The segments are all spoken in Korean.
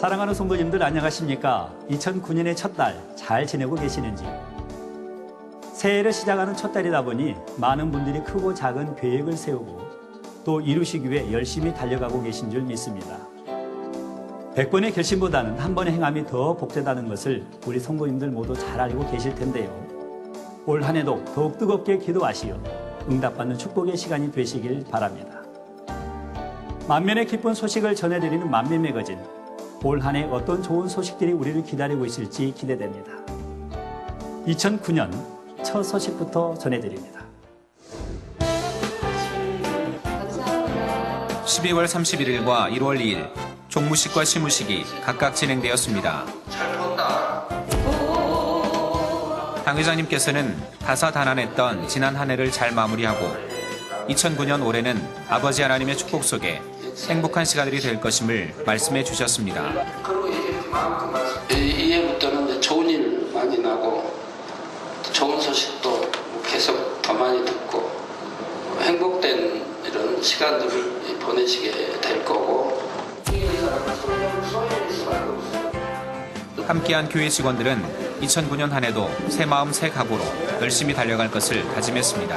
사랑하는 성도님들 안녕하십니까? 2009년의 첫 달 잘 지내고 계시는지? 새해를 시작하는 첫 달이다 보니 많은 분들이 크고 작은 계획을 세우고 또 이루시기 위해 열심히 달려가고 계신 줄 믿습니다. 100번의 결심보다는 한 번의 행함이 더 복되다는 것을 우리 성도님들 모두 잘 알고 계실 텐데요. 올 한 해도 더욱 뜨겁게 기도하시어 응답받는 축복의 시간이 되시길 바랍니다. 만면의 기쁜 소식을 전해드리는 만면 매거진. 올 한 해 어떤 좋은 소식들이 우리를 기다리고 있을지 기대됩니다. 2009년 첫 소식부터 전해드립니다. 12월 31일과 1월 2일 종무식과 시무식이 각각 진행되었습니다. 당 회장님께서는 다사다난했던 지난 한 해를 잘 마무리하고 2009년 올해는 아버지 하나님의 축복 속에 행복한 시간들이 될 것임을 말씀해 주셨습니다. 이해부터는 좋은 일 많이 나고 좋은 소식도 계속 더 많이 듣고 행복된 이런 시간들을 보내시게 될 거고. 함께한 교회 직원들은 2009년 한 해도 새 마음 새 각오로 열심히 달려갈 것을 다짐했습니다.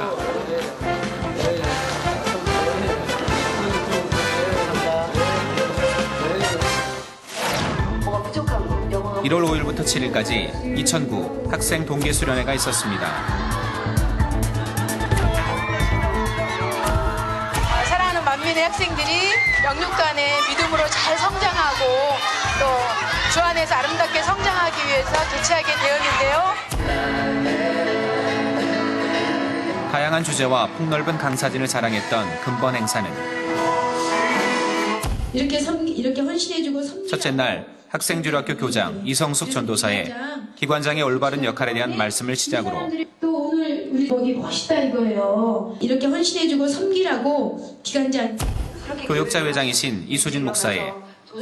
1월 5일부터 7일까지 2009 학생 동계수련회가 있었습니다. 사랑하는 만민의 학생들이 영육간의 믿음으로 잘 성장하고 또 주 안에서 아름답게 성장하기 위해서 개최하게 되었는데요. 다양한 주제와 폭넓은 강사진을 자랑했던 금번 행사는 이렇게 헌신해주고 첫째 날 학생주일학교 교장 이성숙 전도사의 기관장의 올바른 역할에 대한 말씀을 시작으로 또 오늘 우리 거기 멋있다 이거예요. 이렇게 헌신해주고 섬기라고 기관장 교역자 회장이신 이수진 목사의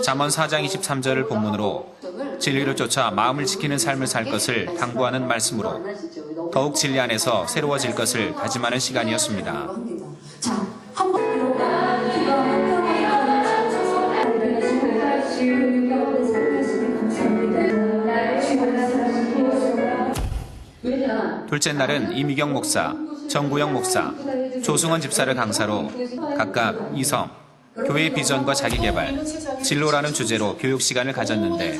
잠언 4장 23절을 본문으로 진리를 쫓아 마음을 지키는 삶을 살 것을 당부하는 말씀으로 더욱 진리 안에서 새로워질 것을 다짐하는 시간이었습니다. 자, 한번 둘째 날은 이미경 목사, 정구영 목사, 조승원 집사를 강사로 각각 이성, 교회 비전과 자기개발, 진로라는 주제로 교육 시간을 가졌는데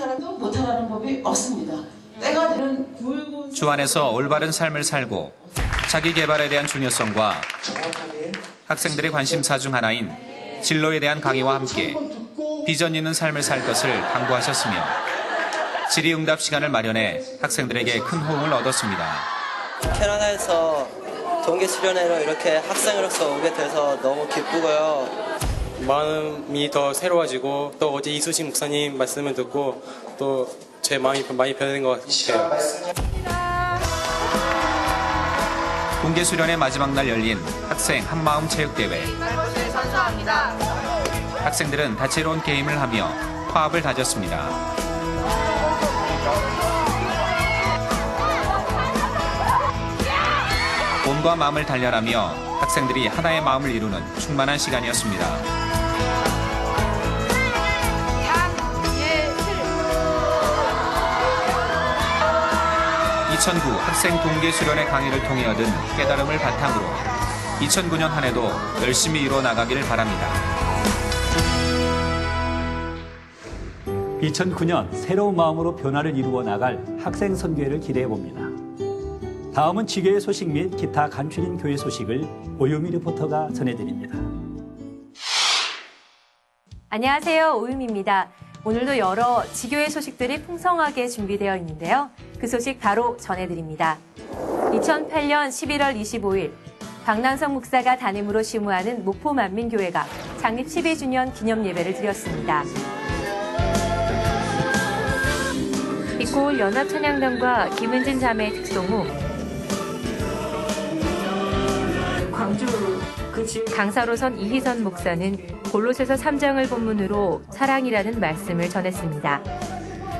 주 안에서 올바른 삶을 살고 자기개발에 대한 중요성과 학생들의 관심사 중 하나인 진로에 대한 강의와 함께 비전 있는 삶을 살 것을 당부하셨으며 질의응답 시간을 마련해 학생들에게 큰 호응을 얻었습니다. 캐나다에서 동계수련회로 이렇게 학생으로서 오게 돼서 너무 기쁘고요. 마음이 더 새로워지고 또 어제 이수진 목사님 말씀을 듣고 또 제 마음이 많이 변하는 것 같아요. 동계수련회 마지막 날 열린 학생 한마음 체육대회. 학생들은 다채로운 게임을 하며 화합을 다졌습니다. 몸과 마음을 단련하며 학생들이 하나의 마음을 이루는 충만한 시간이었습니다. 2009 학생 동계수련회 강의를 통해 얻은 깨달음을 바탕으로 2009년 한 해도 열심히 이뤄 나가기를 바랍니다. 2009년 새로운 마음으로 변화를 이루어 나갈 학생 선교회를 기대해 봅니다. 다음은 지교회 소식 및 기타 간추린 교회 소식을 오유미 리포터가 전해드립니다. 안녕하세요. 오유미입니다. 오늘도 여러 지교회 소식들이 풍성하게 준비되어 있는데요. 그 소식 바로 전해드립니다. 2008년 11월 25일 박남성 목사가 담임으로 심우하는 목포만민교회가 창립 12주년 기념 예배를 드렸습니다. 빛고울 연합찬양단과 김은진 자매의 특송 후 강사로선 이희선 목사는 골로새서 3장을 본문으로 사랑이라는 말씀을 전했습니다.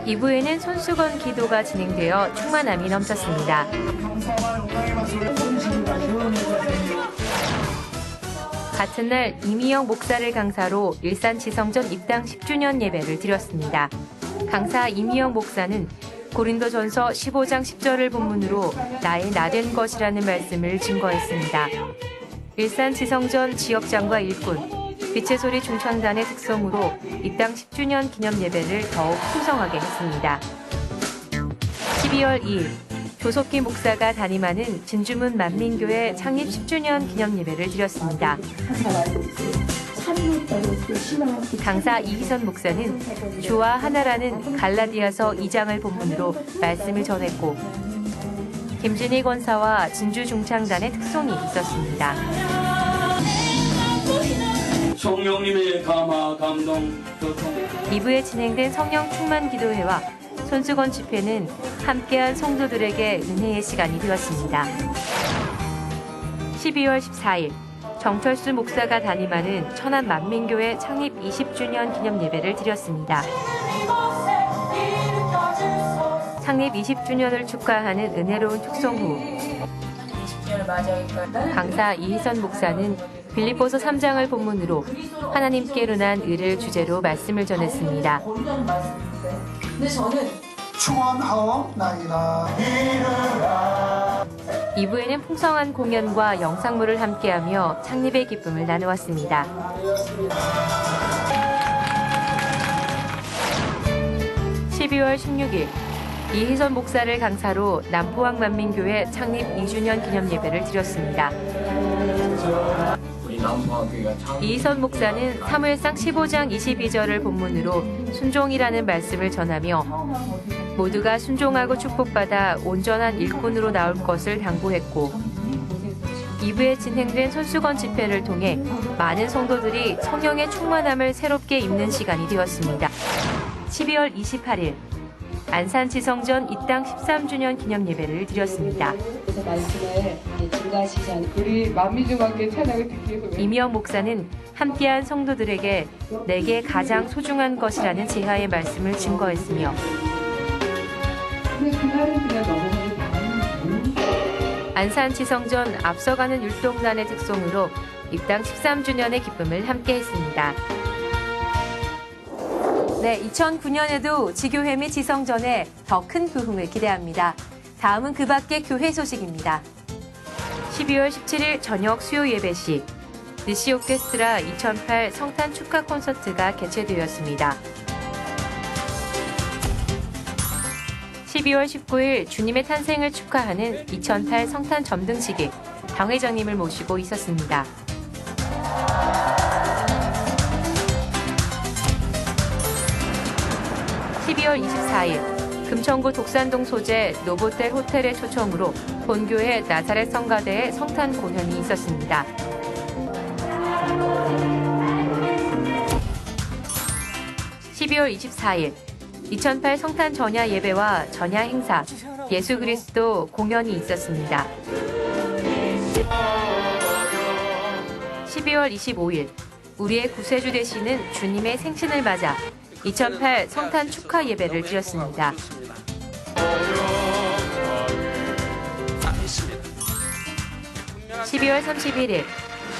2부에는 손수건 기도가 진행되어 충만함이 넘쳤습니다. 같은 날 이미영 목사를 강사로 일산 지성전 입당 10주년 예배를 드렸습니다. 강사 이미영 목사는 고린도전서 15장 10절을 본문으로 나의 나된 것이라는 말씀을 증거했습니다. 일산 지성전 지역장과 일꾼, 빛의 소리 중창단의 특성으로 입당 10주년 기념 예배를 더욱 풍성하게 했습니다. 12월 2일 조석기 목사가 담임하는 진주문 만민교회 창립 10주년 기념 예배를 드렸습니다. 강사 이희선 목사는 주와 하나라는 갈라디아서 2장을 본문으로 말씀을 전했고 김진희 권사와 진주 중창단의 특송이 있었습니다. 성령님의 감화 감동 교통 2부에 진행된 성령 충만 기도회와 손수건 집회는 함께한 성도들에게 은혜의 시간이 되었습니다. 12월 14일 정철수 목사가 담임하는 천안 만민교회 창립 20주년 기념 예배를 드렸습니다. 창립 20주년을 축하하는 은혜로운 축성 후 강사 이희선 목사는 빌립보서 3장을 본문으로 하나님께로 난 의를 주제로 말씀을 전했습니다. 충원하옵나이다. 2부에는 풍성한 공연과 영상물을 함께하며 창립의 기쁨을 나누었습니다. 12월 16일 이희선 목사를 강사로 남포항 만민교회 창립 2주년 기념 예배를 드렸습니다. 이희선 목사는 사무엘상 15장 22절을 본문으로 순종이라는 말씀을 전하며 모두가 순종하고 축복받아 온전한 일꾼으로 나올 것을 당부했고 2부에 진행된 손수건 집회를 통해 많은 성도들이 성령의 충만함을 새롭게 입는 시간이 되었습니다. 12월 28일 안산 지성전 입당 13주년 기념 예배를 드렸습니다. 우리 만민중학교 찬양을 듣기 위해서 이미영 목사는 함께한 성도들에게 내게 가장 소중한 것이라는 제하의 말씀을 증거했으며 안산 지성전 앞서가는 율동단의 특송으로 입당 13주년의 기쁨을 함께했습니다. 네, 2009년에도 지교회 및 지성전에 더 큰 부흥을 기대합니다. 다음은 그 밖의 교회 소식입니다. 12월 17일 저녁 수요 예배 시 느시 오케스트라 2008 성탄 축하 콘서트가 개최되었습니다. 12월 19일 주님의 탄생을 축하하는 2008 성탄 점등식에 당 회장님을 모시고 있었습니다. 12월 24일 금천구 독산동 소재 노보텔 호텔의 초청으로 본교회 나사렛 성가대의 성탄 공연이 있었습니다. 12월 24일 2008 성탄 전야 예배와 전야 행사 예수 그리스도 공연이 있었습니다. 12월 25일 우리의 구세주 되시는 주님의 생신을 맞아 2008 성탄 축하 예배를 드렸습니다. 12월 31일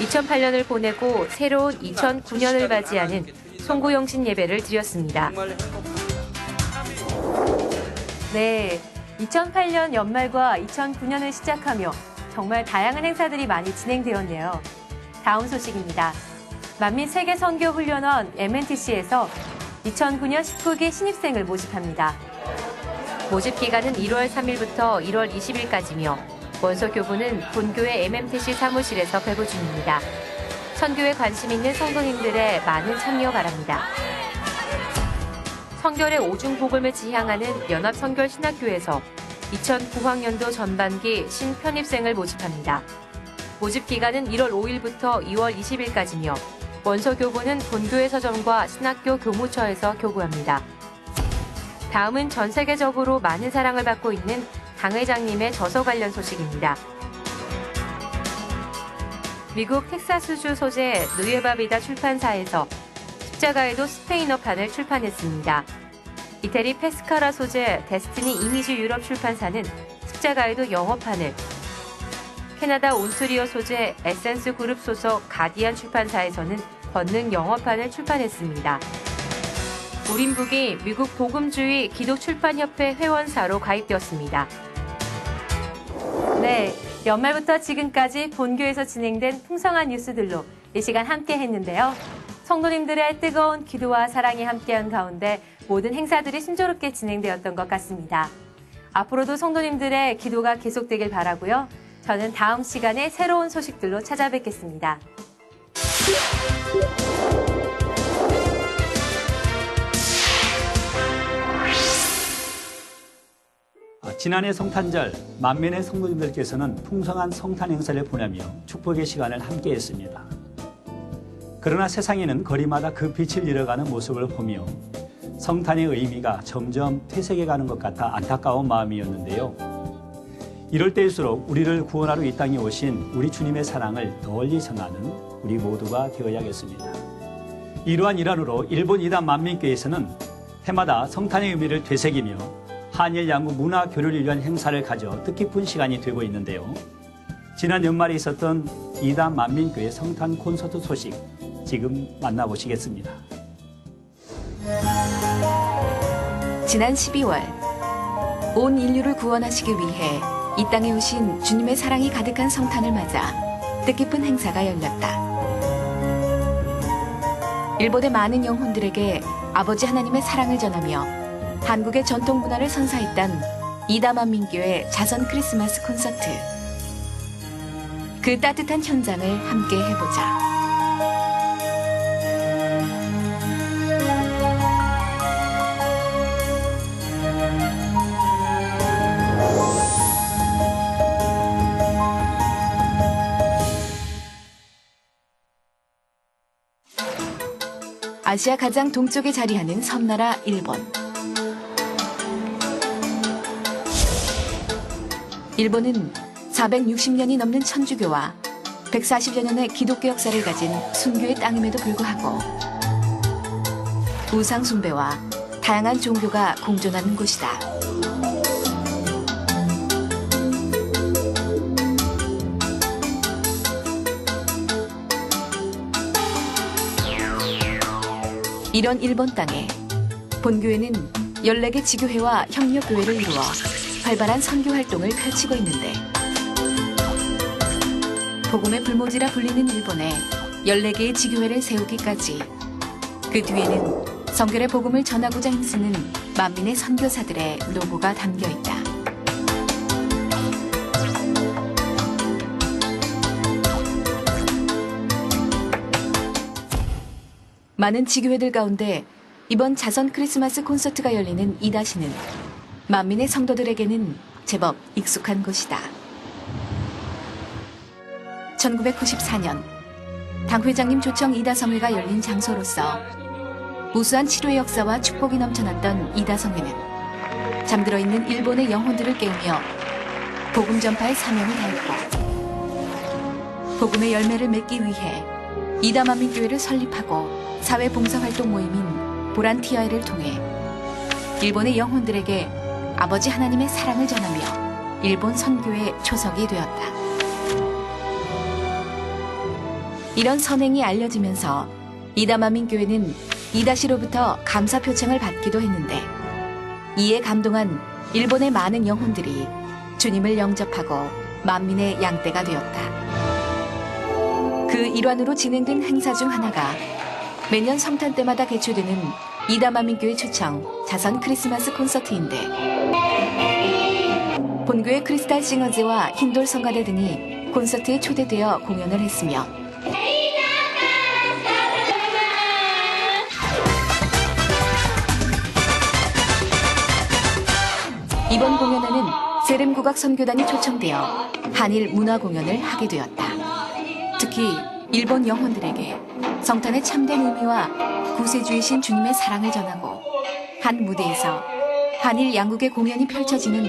2008년을 보내고 새로운 2009년을 맞이하는 송구영신 예배를 드렸습니다. 네, 2008년 연말과 2009년을 시작하며 정말 다양한 행사들이 많이 진행되었네요. 다음 소식입니다. 만민 세계 선교 훈련원 MNTC에서 2009년 19기 신입생을 모집합니다. 모집 기간은 1월 3일부터 1월 20일까지며 원서 교부는 본교회 MMTC 사무실에서 배부 중입니다. 선교에 관심 있는 성도님들의 많은 참여 바랍니다. 성결의 오중복음을 지향하는 연합성결신학교에서 2009학년도 전반기 신편입생을 모집합니다. 모집 기간은 1월 5일부터 2월 20일까지며 원서 교부는 본교회 서점과 신학교 교무처에서 교부합니다. 다음은 전 세계적으로 많은 사랑을 받고 있는 당 회장님의 저서 관련 소식입니다. 미국 텍사스주 소재 누에바비다 출판사에서 십자가에도 스페인어판을 출판했습니다. 이태리 페스카라 소재 데스티니 이미지 유럽 출판사는 십자가에도 영어판을, 캐나다 온트리오 소재 에센스 그룹 소속 가디안 출판사에서는 권능 영어판을 출판했습니다. 우림북이 미국 복음주의 기독출판협회 회원사로 가입되었습니다. 네, 연말부터 지금까지 본교에서 진행된 풍성한 뉴스들로 이 시간 함께 했는데요. 성도님들의 뜨거운 기도와 사랑이 함께한 가운데 모든 행사들이 순조롭게 진행되었던 것 같습니다. 앞으로도 성도님들의 기도가 계속되길 바라고요. 저는 다음 시간에 새로운 소식들로 찾아뵙겠습니다. 지난해 성탄절 만면의 성도님들께서는 풍성한 성탄 행사를 보내며 축복의 시간을 함께했습니다. 그러나 세상에는 거리마다 그 빛을 잃어가는 모습을 보며 성탄의 의미가 점점 퇴색해가는 것 같아 안타까운 마음이었는데요. 이럴 때일수록 우리를 구원하러 이 땅에 오신 우리 주님의 사랑을 널리 전하는 우리 모두가 되어야겠습니다. 이러한 일환으로 일본 이단 만민교회에서는 해마다 성탄의 의미를 되새기며 한일 양국 문화 교류를 위한 행사를 가져 뜻깊은 시간이 되고 있는데요. 지난 연말에 있었던 이단 만민교회 성탄 콘서트 소식 지금 만나보시겠습니다. 지난 12월 온 인류를 구원하시기 위해 이 땅에 오신 주님의 사랑이 가득한 성탄을 맞아 뜻깊은 행사가 열렸다. 일본의 많은 영혼들에게 아버지 하나님의 사랑을 전하며 한국의 전통 문화를 선사했던 이다만민교회 자선 크리스마스 콘서트. 그 따뜻한 현장을 함께 해보자. 아시아 가장 동쪽에 자리하는 섬나라 일본. 일본은 460년이 넘는 천주교와 140여 년의 기독교 역사를 가진 순교의 땅임에도 불구하고 우상 숭배와 다양한 종교가 공존하는 곳이다. 이런 일본 땅에 본교회는 14개 지교회와 협력교회를 이루어 활발한 선교 활동을 펼치고 있는데 복음의 불모지라 불리는 일본에 14개의 지교회를 세우기까지 그 뒤에는 성결의 복음을 전하고자 힘쓰는 만민의 선교사들의 노고가 담겨 있다. 많은 지교회들 가운데 이번 자선 크리스마스 콘서트가 열리는 이다시는 만민의 성도들에게는 제법 익숙한 곳이다. 1994년 당 회장님 초청 이다성회가 열린 장소로서 우수한 치료의 역사와 축복이 넘쳐났던 이다성회는 잠들어 있는 일본의 영혼들을 깨우며 복음 전파의 사명을 다했고 복음의 열매를 맺기 위해 이다만민교회를 설립하고 사회봉사활동 모임인 보란티아회를 통해 일본의 영혼들에게 아버지 하나님의 사랑을 전하며 일본 선교의 초석이 되었다. 이런 선행이 알려지면서 이다만민교회는 이다시로부터 감사 표창을 받기도 했는데 이에 감동한 일본의 많은 영혼들이 주님을 영접하고 만민의 양떼가 되었다. 그 일환으로 진행된 행사 중 하나가 매년 성탄 때마다 개최되는 이다만민교회 초청 자선 크리스마스 콘서트인데 본교의 크리스탈 싱어즈와 흰돌 성가대 등이 콘서트에 초대되어 공연을 했으며 이번 공연에는 세렘국악 선교단이 초청되어 한일 문화 공연을 하게 되었다. 특히 일본 영혼들에게 성탄의 참된 의미와 구세주이신 주님의 사랑을 전하고 한 무대에서 한일 양국의 공연이 펼쳐지는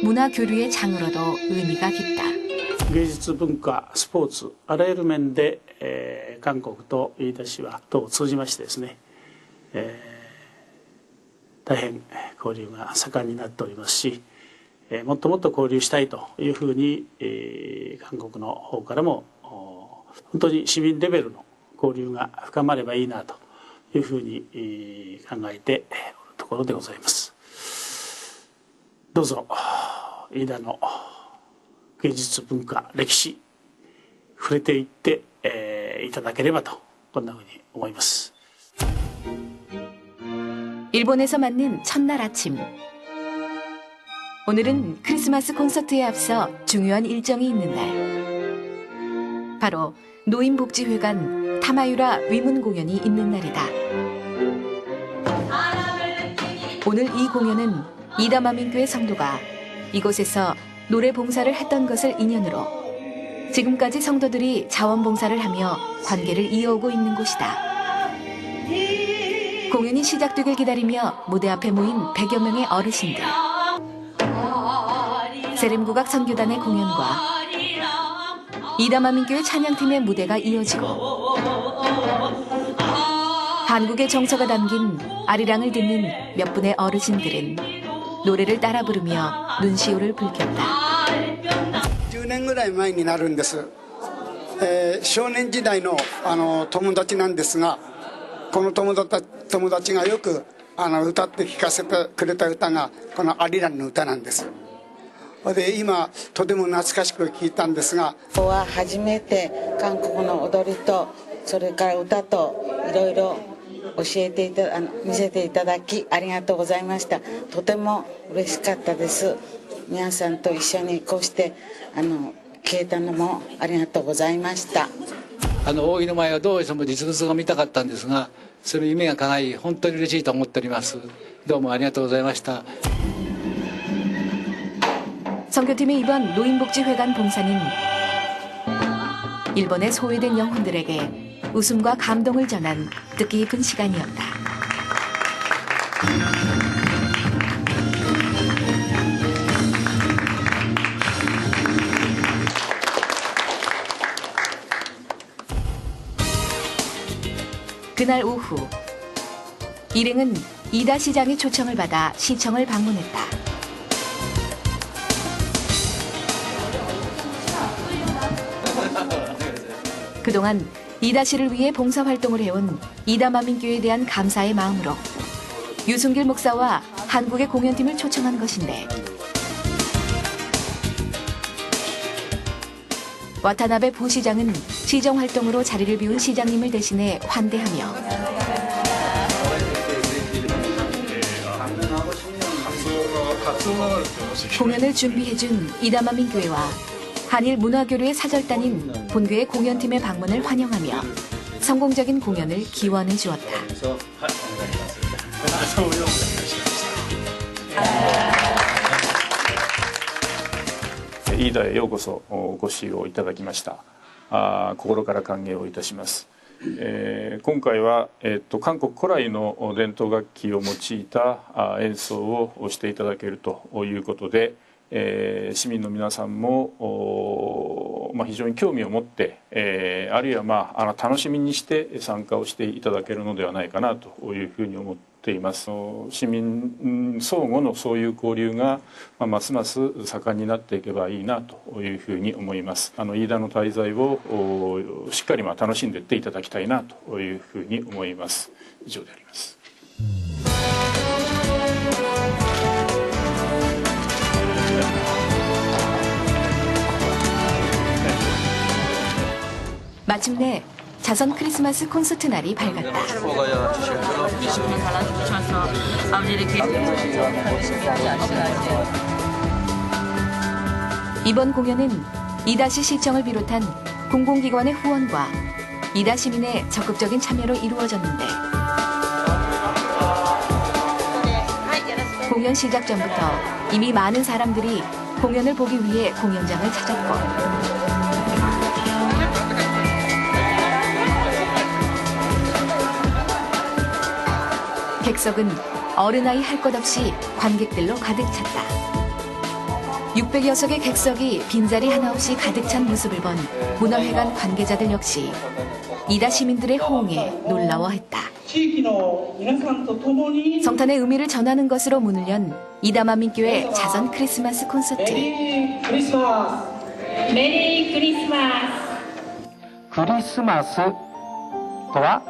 문화 교류의 장으로도 의미가 깊다. 芸術文化スポーツあらゆる面で、韓国と飯田市はと通じましてですね、大変交流が盛んになっておりますし、もっともっと交流したいというふうに、韓国の方からも本当に市民レベルの交流が深まればいいなというふうに考えているところでございます。どうぞ飯田の芸術文化歴史触れていっていただければとこんなふうに思います。 일본에서 맞는 첫날 아침. 오늘은 크리스마스 콘서트에 앞서 중요한 일정이 있는 날. 바로 노인복지회관 타마유라 위문 공연이 있는 날이다. 오늘 이 공연은 이다마민교회 성도가 이곳에서 노래 봉사를 했던 것을 인연으로 지금까지 성도들이 자원봉사를 하며 관계를 이어오고 있는 곳이다. 공연이 시작되길 기다리며 무대 앞에 모인 100여 명의 어르신들. 세렘국악 선교단의 공연과 이다마민교회 찬양팀의 무대가 이어지고 한국의 정서가 담긴 아리랑을 듣는 몇 분의 어르신들은 노래를 따라 부르며 눈시울을 붉혔다. 10年ぐらい前になるんです。少年時代の友達なんですが、この友達がよく歌って聴かせてくれた歌がこのアリランの歌なんです。で今とても懐かしく聞いたんですが、今日は初めて韓国の踊りとそれから歌といろいろ教えて見せていただきありがとうございました。とても嬉しかったです。皆さんと一緒にこうして聞けたのもありがとうございました。大井の前はどうしても実物が見たかったんですが、その夢が叶い本当に嬉しいと思っております。どうもありがとうございました。 선교팀의 이번 노인복지회관 봉사는 일본의 소외된 영혼들에게 웃음과 감동을 전한 뜻깊은 시간이었다. 그날 오후 일행은 이다 시장의 초청을 받아 시청을 방문했다. 그동안 이다 씨를 위해 봉사활동을 해온 이다마민교회에 대한 감사의 마음으로 유승길 목사와 한국의 공연팀을 초청한 것인데 와타나베 부시장은 시정활동으로 자리를 비운 시장님을 대신해 환대하며 공연을 준비해준 이다마민교회와 한일 문화교류의 사절단인 본교의 공연팀의 방문을 환영하며 성공적인 공연을 기원해 주었다. 飯田へようこそご使用いただきました。心から歓迎をいたします。今回は、韓国古来の伝統楽器を用いた演奏をしていただけるということで、市民の皆さんも、非常に興味を持って、あるいは、楽しみにして参加をしていただけるのではないかなというふうに思っています。市民相互のそういう交流が、ますます盛んになっていけばいいなというふうに思います。飯田の滞在をしっかり楽しんでいっていただきたいなというふうに思います。以上であります。 마침내 자선 크리스마스 콘서트 날이 밝았다. 이번 공연은 이다시 시청을 비롯한 공공기관의 후원과 이다 시민의 적극적인 참여로 이루어졌는데 공연 시작 전부터 이미 많은 사람들이 공연을 보기 위해 공연장을 찾았고 객석은 어른아이 할 것 없이 관객들로 가득 찼다. 600여 석의 객석이 빈자리 하나 없이 가득 찬 모습을 본 문화회관 관계자들 역시 이다 시민들의 호응에 놀라워했다. 성탄의 의미를 전하는 것으로 문을 연 이다마민교회 자선 크리스마스 콘서트. 메리 크리스마스. 메리 크리스마스. 크리스마스 とは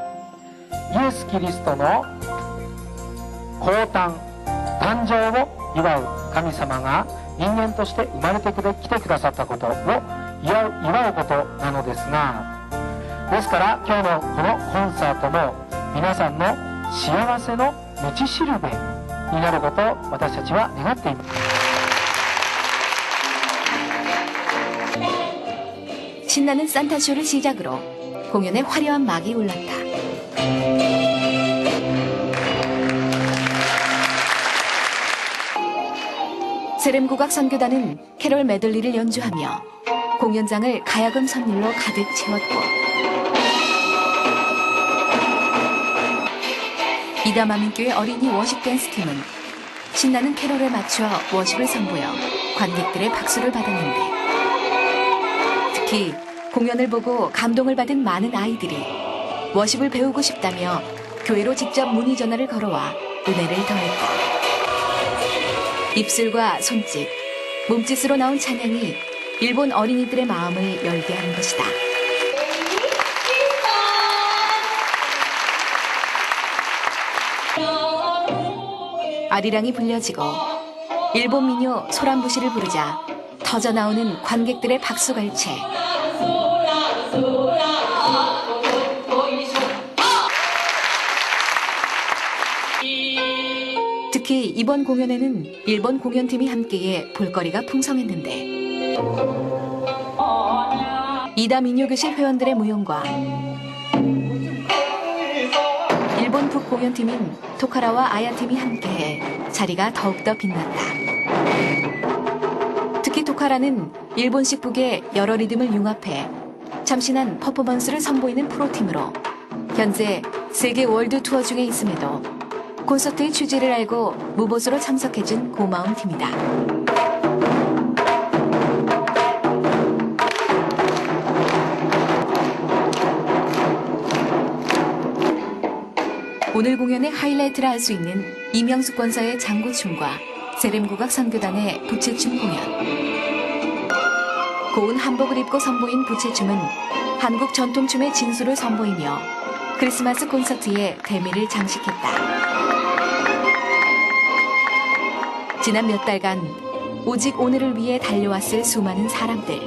イエス・キリストの降誕誕生を祝う神様が人間として生まれてきてくださったことを祝うことなのですが、ですから今日のこのコンサートも皆さんの幸せの道しるべになることを私たちは願っています。 신나는 산타쇼를 시작으로 공연에 화려한 막이 올랐다. 세렘국악 선교단은 캐롤 메들리를 연주하며 공연장을 가야금 선율로 가득 채웠고 이다마민교회 어린이 워십 댄스 팀은 신나는 캐롤에 맞춰 워십을 선보여 관객들의 박수를 받았는데 특히 공연을 보고 감동을 받은 많은 아이들이 워십을 배우고 싶다며 교회로 직접 문의 전화를 걸어와 은혜를 더했고 입술과 손짓, 몸짓으로 나온 찬양이 일본 어린이들의 마음을 열게 한 것이다. 아리랑이 불려지고 일본 민요 소란부시를 부르자 터져나오는 관객들의 박수갈채. 특히 이번 공연에는 일본 공연팀이 함께해 볼거리가 풍성했는데 이다 민요교실 회원들의 무용과 일본 북공연팀인 토카라와 아야팀이 함께해 자리가 더욱더 빛났다. 특히 토카라는 일본식 북의 여러 리듬을 융합해 참신한 퍼포먼스를 선보이는 프로팀으로 현재 세계 월드 투어 중에 있음에도 콘서트의 취지를 알고 무보수로 참석해준 고마운 팀이다. 오늘 공연의 하이라이트라 할 수 있는 이명숙 권사의 장구춤과 세렘국악 선교단의 부채춤 공연. 고운 한복을 입고 선보인 부채춤은 한국 전통춤의 진수를 선보이며 크리스마스 콘서트의 대미를 장식했다. 지난 몇 달간 오직 오늘을 위해 달려왔을 수많은 사람들.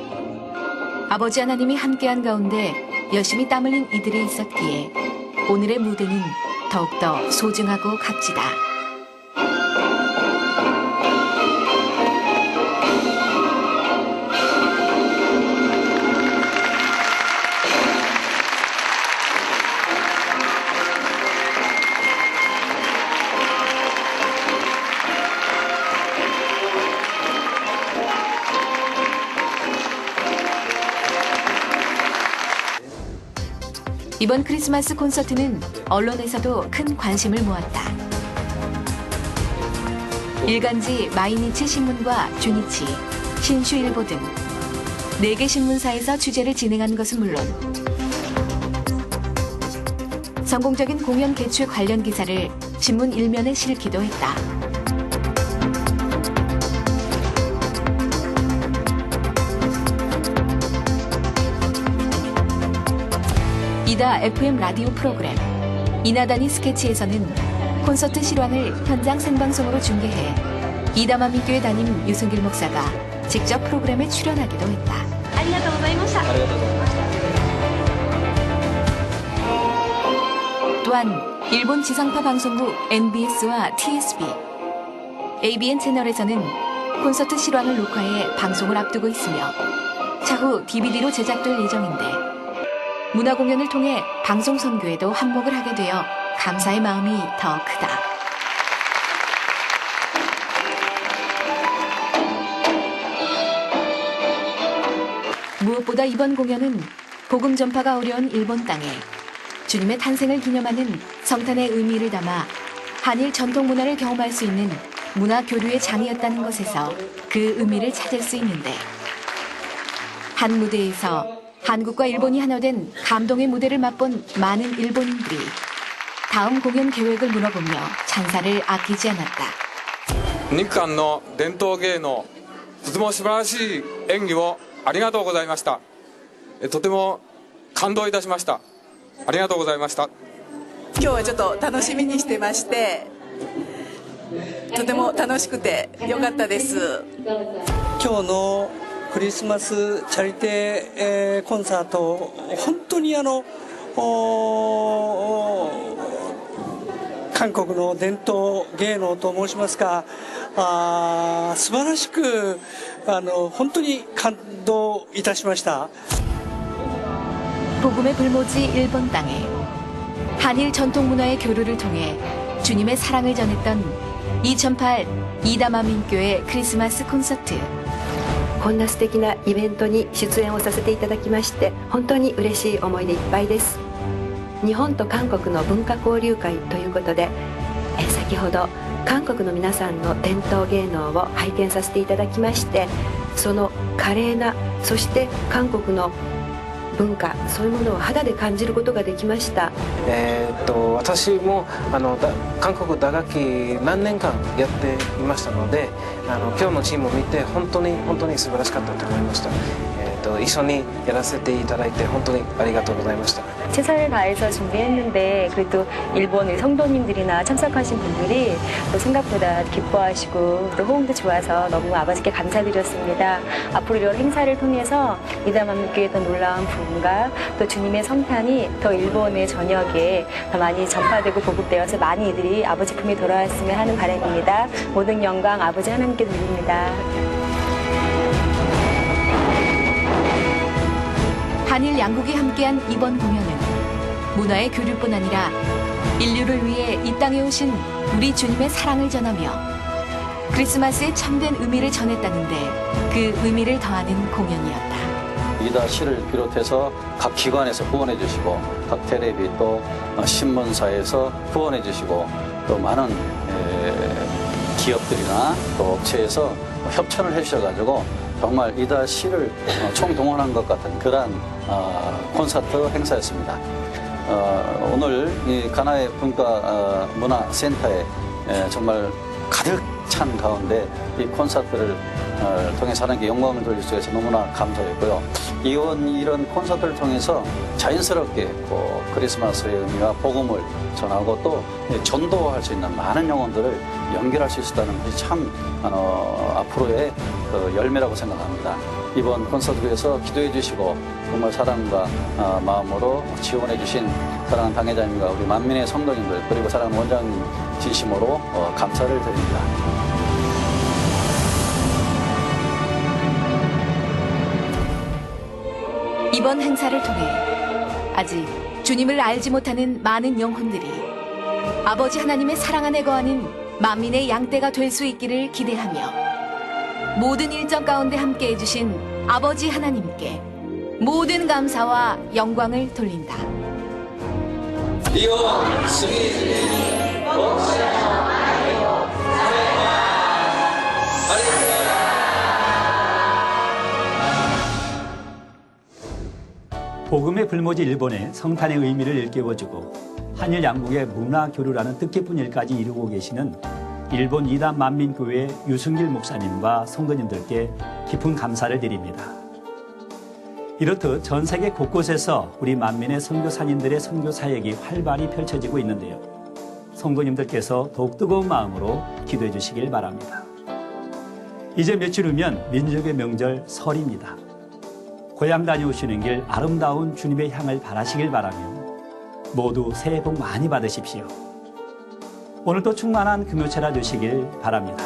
아버지 하나님이 함께한 가운데 열심히 땀 흘린 이들이 있었기에 오늘의 무대는 더욱더 소중하고 값지다. 이번 크리스마스 콘서트는 언론에서도 큰 관심을 모았다. 일간지 마이니치 신문과 주니치, 신슈일보 등 4개 신문사에서 취재를 진행한 것은 물론 성공적인 공연 개최 관련 기사를 신문 일면에 실기도 했다. 이다 FM 라디오 프로그램 이나다니 스케치에서는 콘서트 실황을 현장 생방송으로 중계해 이다마미교회 담임 유승길 목사가 직접 프로그램에 출연하기도 했다. 또한 일본 지상파 방송국 NBS와 TSB, ABN 채널에서는 콘서트 실황을 녹화해 방송을 앞두고 있으며 차후 DVD로 제작될 예정인데 문화 공연을 통해 방송 선교에도 한몫을 하게 되어 감사의 마음이 더 크다. 무엇보다 이번 공연은 복음 전파가 어려운 일본 땅에 주님의 탄생을 기념하는 성탄의 의미를 담아 한일 전통 문화를 경험할 수 있는 문화 교류의 장이었다는 것에서 그 의미를 찾을 수 있는데 한 무대에서 한국과 일본이 하나 된 감동의 무대를 맛본 많은 일본인들이 다음 공연 계획을 물어보며 찬사를 아끼지 않았다. 日韓の伝統芸能、とても素晴らしい演技をありがとうございました。とても感動いたしました。ありがとうございました。今日はちょっと楽しみにしてまして、とても楽しくてよかったです。今日のクリスマスチャリティー、コンサート、本当に韓国の伝統芸能と申しますか、素晴らしく本当に感動いたしました。 복음의 불모지 일본 땅에 한일 전통 문화의 교류를 통해 주님의 사랑을 전했던 2008 이다만민교회 크리스마스 콘서트. こんな素敵なイベントに出演をさせていただきまして本当に嬉しい思いでいっぱいです。日本と韓国の文化交流会ということで、先ほど韓国の皆さんの伝統芸能を拝見させていただきまして、その華麗な、そして韓国の文化、そういうものを肌で感じることができました。私も韓国打楽器何年間やっていましたので、今日のチームを見て本当に素晴らしかったと思いました。一緒にやらせていただいて本当にありがとうございました。 최선을 다해서 준비했는데 그래도 일본 성도님들이나 참석하신 분들이 또 생각보다 기뻐하시고 또 호응도 좋아서 너무 아버지께 감사드렸습니다. 앞으로 이런 행사를 통해서 이다만민교회의 더 놀라운 부흥과 또 주님의 성탄이 더 일본의 전역에 더 많이 전파되고 보급되어서 많은 이들이 아버지 품에 돌아왔으면 하는 바람입니다. 모든 영광 아버지 하나님께 드립니다. 한일 양국이 함께한 이번 공연은 문화의 교류뿐 아니라 인류를 위해 이 땅에 오신 우리 주님의 사랑을 전하며 크리스마스의 참된 의미를 전했다는데 그 의미를 더하는 공연이었다. 이다시를 비롯해서 각 기관에서 후원해 주시고 각 텔레비 또 신문사에서 후원해 주시고 또 많은 기업들이나 또 업체에서 협찬을 해 주셔가지고 정말 이다시를 총동원한 것 같은 그러한 콘서트 행사였습니다. 오늘 이 가나의 문화센터에 정말 가득 찬 가운데 이 콘서트를 통해서 하는 게 영광을 돌릴 수 있어서 너무나 감사했고요. 이런 콘서트를 통해서 자연스럽게 크리스마스의 의미와 복음을 전하고 또 전도할 수 있는 많은 영혼들을 연결할 수 있었다는 것이 참 앞으로의 열매라고 생각합니다. 이번 콘서트에서 기도해 주시고 정말 사랑과 마음으로 지원해 주신 사랑하는 당회장님과 우리 만민의 성도님들 그리고 사랑하는 원장님 진심으로 감사를 드립니다. 이번 행사를 통해 아직 주님을 알지 못하는 많은 영혼들이 아버지 하나님의 사랑 안에 거하는 만민의 양떼가 될 수 있기를 기대하며 모든 일정 가운데 함께 해주신 아버지 하나님께 모든 감사와 영광을 돌린다. 복음의 불모지 일본에 성탄의 의미를 일깨워주고 한일 양국의 문화 교류라는 뜻깊은 일까지 이루고 계시는 일본 이단 만민교회 유승길 목사님과 성도님들께 깊은 감사를 드립니다. 이렇듯 전 세계 곳곳에서 우리 만민의 선교사님들의 선교 사역이 활발히 펼쳐지고 있는데요. 성도님들께서 더욱 뜨거운 마음으로 기도해 주시길 바랍니다. 이제 며칠 후면 민족의 명절 설입니다. 고향 다녀오시는 길 아름다운 주님의 향을 바라시길 바라며 모두 새해 복 많이 받으십시오. 오늘도 충만한 금요철화 되시길 바랍니다.